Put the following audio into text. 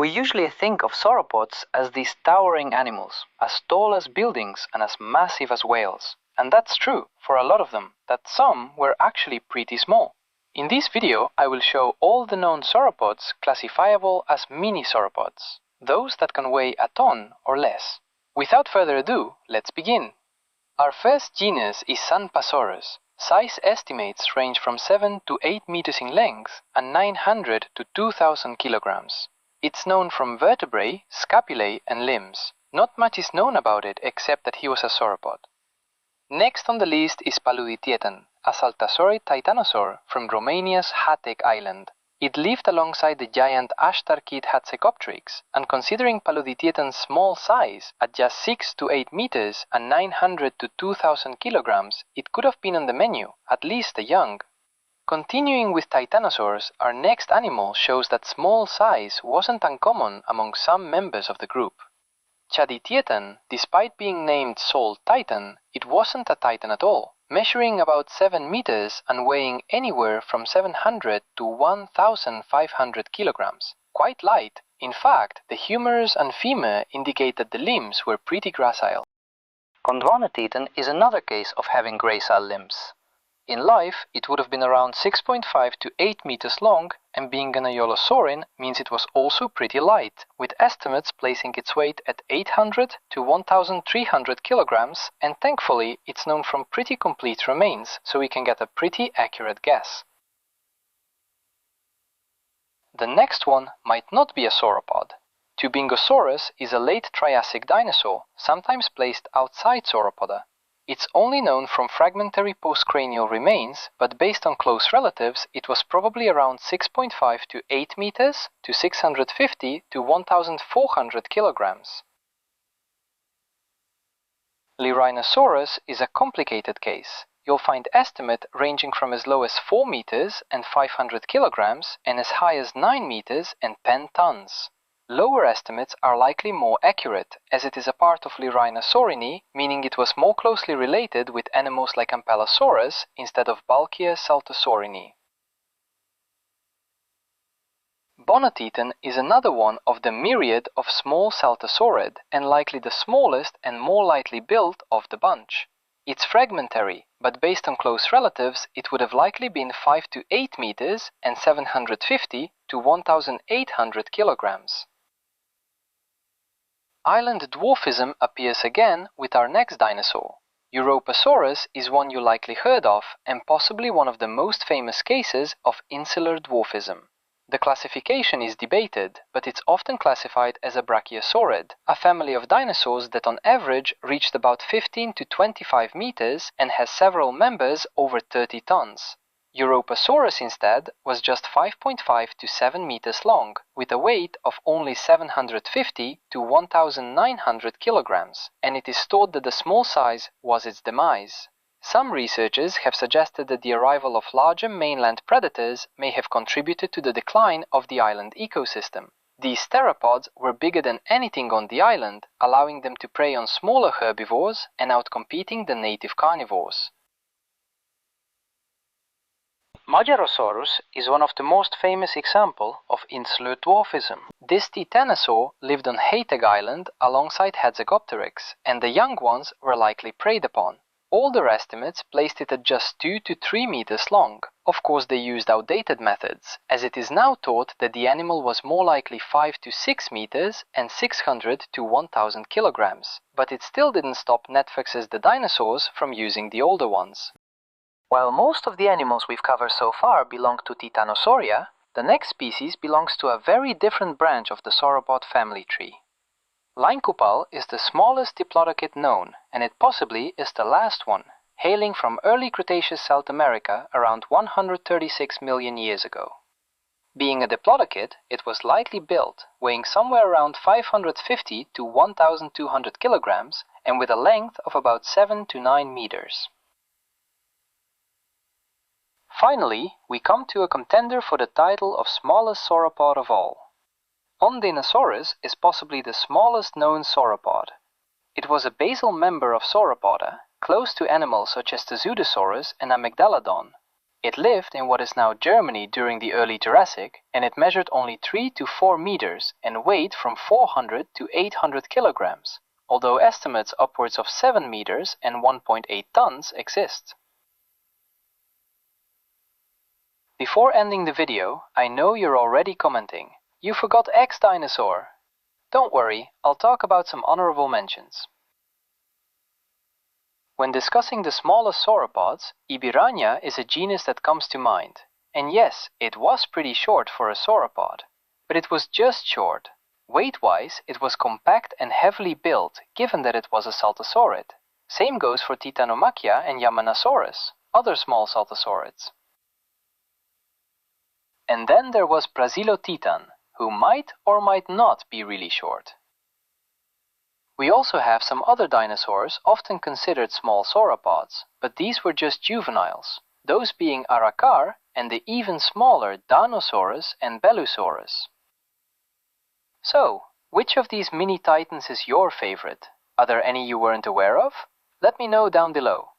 We usually think of sauropods as these towering animals, as tall as buildings and as massive as whales. And that's true for a lot of them, that some were actually pretty small. In this video, I will show all the known sauropods classifiable as mini sauropods, those that can weigh a ton or less. Without further ado, let's begin. Our first genus is Sanpasaurus. Size estimates range from 7 to 8 meters in length and 900 to 2000 kilograms. It's known from vertebrae, scapulae and limbs. Not much is known about it except that he was a sauropod. Next on the list is Paluditietan, a saltasaurid titanosaur from Romania's Hateg island. It lived alongside the giant Ashtarkid Hatzecopteryx, and considering Paluditietan's small size, at just 6 to 8 meters and 900 to 2000 kilograms, it could have been on the menu, at least a young. Continuing with titanosaurs, our next animal shows that small size wasn't uncommon among some members of the group. Chaditietan, despite being named Salt Titan, it wasn't a titan at all, measuring about 7 meters and weighing anywhere from 700 to 1500 kilograms. Quite light. In fact, the humerus and femur indicate that the limbs were pretty gracile. Gondwanatitan is another case of having gracile limbs. In life, it would have been around 6.5 to 8 meters long, and being an Aeolosaurin means it was also pretty light, with estimates placing its weight at 800 to 1300 kilograms, and thankfully it's known from pretty complete remains, so we can get a pretty accurate guess. The next one might not be a sauropod. Tubingosaurus is a late Triassic dinosaur, sometimes placed outside Sauropoda. It's only known from fragmentary postcranial remains, but based on close relatives, it was probably around 6.5 to 8 meters to 650 to 1400 kilograms. Lyrhinosaurus is a complicated case. You'll find estimates ranging from as low as 4 meters and 500 kilograms and as high as 9 meters and 10 tons. Lower estimates are likely more accurate, as it is a part of Lyrhinosaurinae, meaning it was more closely related with animals like Ampellosaurus instead of bulkier Saltasaurinae. Bonatitan is another one of the myriad of small Saltasaurid, and likely the smallest and more lightly built of the bunch. It's fragmentary, but based on close relatives, it would have likely been 5 to 8 meters and 750 to 1800 kilograms. Island dwarfism appears again with our next dinosaur. Europasaurus is one you likely heard of, and possibly one of the most famous cases of insular dwarfism. The classification is debated, but it's often classified as a Brachiosaurid, a family of dinosaurs that on average reached about 15 to 25 meters and has several members over 30 tons. Europasaurus instead was just 5.5 to 7 meters long, with a weight of only 750 to 1900 kilograms, and it is thought that the small size was its demise. Some researchers have suggested that the arrival of larger mainland predators may have contributed to the decline of the island ecosystem. These theropods were bigger than anything on the island, allowing them to prey on smaller herbivores and outcompeting the native carnivores. Magyarosaurus is one of the most famous examples of insular dwarfism. This titanosaur lived on Hateg Island alongside Hatzecopteryx, and the young ones were likely preyed upon. Older estimates placed it at just 2 to 3 meters long. Of course, they used outdated methods, as it is now thought that the animal was more likely 5 to 6 meters and 600 to 1000 kilograms, but it still didn't stop Netflix's The Dinosaurs from using the older ones. While most of the animals we've covered so far belong to Titanosauria, the next species belongs to a very different branch of the sauropod family tree. Lyncoupal is the smallest diplodocid known, and it possibly is the last one, hailing from early Cretaceous South America around 136 million years ago. Being a diplodocid, it was lightly built, weighing somewhere around 550 to 1200 kilograms, and with a length of about 7 to 9 meters. Finally, we come to a contender for the title of smallest sauropod of all. Ondinosaurus is possibly the smallest known sauropod. It was a basal member of Sauropoda, close to animals such as the Zeudosaurus and Amygdalodon. It lived in what is now Germany during the early Jurassic, and it measured only 3 to 4 meters and weighed from 400 to 800 kilograms, although estimates upwards of 7 meters and 1.8 tons exist. Before ending the video, I know you're already commenting, "You forgot X dinosaur." Don't worry, I'll talk about some honorable mentions. When discussing the smallest sauropods, Ibirania is a genus that comes to mind. And yes, it was pretty short for a sauropod. But it was just short. Weight-wise, it was compact and heavily built, given that it was a saltosaurid. Same goes for Titanomachia and Yamanasaurus, other small saltosaurids. And then there was Brasilotitan, who might or might not be really short. We also have some other dinosaurs often considered small sauropods, but these were just juveniles, those being Aracar and the even smaller Danosaurus and Bellusaurus. So, which of these mini titans is your favorite? Are there any you weren't aware of? Let me know down below.